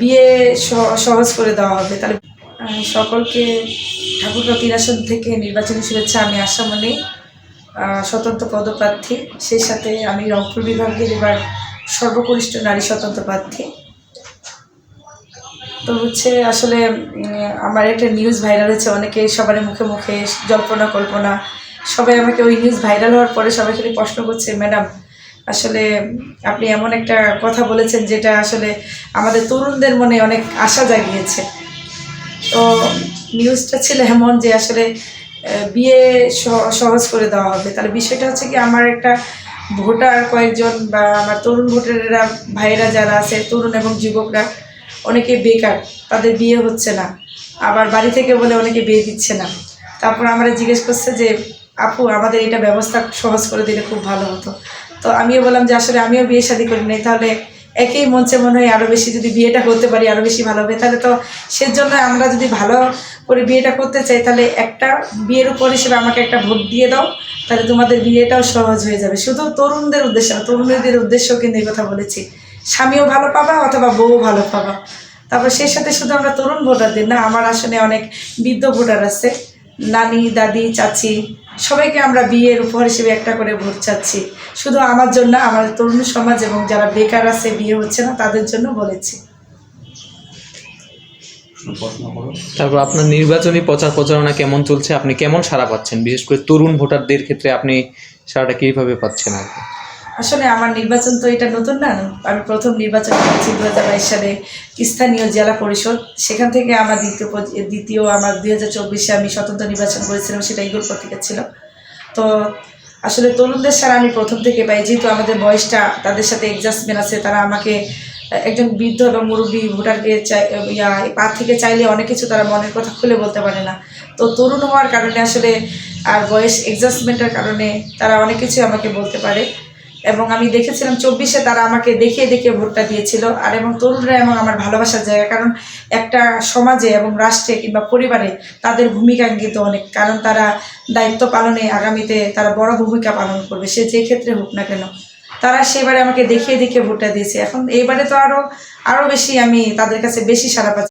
বিয়ে সহজ করে দেওয়া হবে। তাহলে সকলকে ঠাকুরগাঁও ৩ আসন থেকে নির্বাচনী শুভেচ্ছা। আমি আশামণি, স্বতন্ত্র পদপ্রার্থী। সেই সাথে আমি রংপুর বিভাগের এবার সর্বকনিষ্ঠ নারী স্বতন্ত্র প্রার্থী। তো আসলে আমার একটা নিউজ ভাইরাল হয়েছে, অনেকে সবার মুখে মুখে জল্পনা কল্পনা, সবাই আমাকে ওই নিউজ ভাইরাল হওয়ার পরে সবাই খালি প্রশ্ন করছে, ম্যাডাম আসলে আপনি এমন একটা কথা বলেছেন যেটা আসলে আমাদের তরুণদের মনে অনেক আশা জাগিয়েছে। তো নিউজটা ছিল এমন যে আসলে বিয়ে সহজ করে দেওয়া হবে। তাহলে বিষয়টা হচ্ছে কি, আমার একটা ভোটার কয়েকজন বা আমার তরুণ ভোটারেরা ভাইয়েরা যারা আছে, তরুণ এবং যুবকরা অনেকে বেকার, তাদের বিয়ে হচ্ছে না, আবার বাড়ি থেকে বলে অনেকে বিয়ে দিচ্ছে না। তারপর আমরা জিজ্ঞেস করছে যে আপু আমাদের এটা ব্যবস্থা সহজ করে দিলে খুব ভালো হতো। তো আমিও বললাম যে আসলে আমিও বিয়ে শাদী করি নাই, তাহলে একই মঞ্চে মনে হয় আরও বেশি যদি বিয়েটা করতে পারি আরও বেশি ভালো হবে। তাহলে তো সেজন্য আমরা যদি ভালো করে বিয়েটা করতে চাই, তাহলে একটা বিয়ের উপর হিসেবে আমাকে একটা ভোট দিয়ে দাও, তাহলে তোমাদের বিয়েটাও সহজ হয়ে যাবে। শুধু তরুণদের উদ্দেশ্যে না, তরুণীদের উদ্দেশ্যেও কিন্তু এই কথা বলেছি। স্বামীও ভালো পাবা অথবা বউও ভালো পাবা। তারপর সেই সাথে শুধু আমরা তরুণ ভোটারদের না, আমার আসলে অনেক বৃদ্ধ ভোটার আছে, নানি দাদি চাচি, সবাইকে আমরা বিয়ের উপহার হিসেবে একটা করে ভোট চাচ্ছি। শুধু আমার জন্য, আমার তরুণ সমাজ এবং যারা বেকার আছে বিয়ে হচ্ছে না তাদের জন্য বলেছি। তারপর আপনার নির্বাচনী প্রচারণা কেমন চলছে? আপনি কেমন সাড়া পাচ্ছেন? বিশেষ করে তরুণ ভোটারদের ক্ষেত্রে আপনি সাড়াটা কীভাবে পাচ্ছেন? আসলে আমার নির্বাচন তো এটা নতুন না, আমি প্রথম নির্বাচন করেছি 2022 সালে স্থানীয় জেলা পরিষদ। সেখান থেকে আমার দ্বিতীয় আমার 2024-এ আমি স্বতন্ত্র নির্বাচন করেছিলাম, সেটা ইগল পত্রিকা ছিল। তো আসলে তরুণদের সারা আমি প্রথম থেকে পাই, যেহেতু আমাদের বয়সটা তাদের সাথে অ্যাডজাস্টমেন্ট আছে। তারা আমাকে একজন বৃদ্ধ এবং মুরব্বী ভোটারকে প্রার্থীকে চাইলে অনেক কিছু তারা মনের কথা খুলে বলতে পারে না। তো তরুণ হওয়ার কারণে আসলে আর বয়স অ্যাডজাস্টমেন্টের কারণে তারা অনেক কিছু আমাকে বলতে পারে। এবং আমি দেখেছিলাম 24-এ তারা আমাকে দেখিয়ে দেখিয়ে ভোটটা দিয়েছিল। আর এবং তরুণরা এবং আমার ভালোবাসার জায়গা, কারণ একটা সমাজে এবং রাষ্ট্রে কিংবা পরিবারে তাদের ভূমিকা কিন্তু অনেক, কারণ তারা দায়িত্ব পালনে আগামীতে তারা বড় ভূমিকা পালন করবে, সে যে ক্ষেত্রে হোক না কেন। তারা সেবারে আমাকে দেখিয়ে দেখিয়ে ভোটটা দিয়েছে। এখন এইবারে তো আরও বেশি আমি তাদের কাছে বেশি সাড়া পাচ্ছি।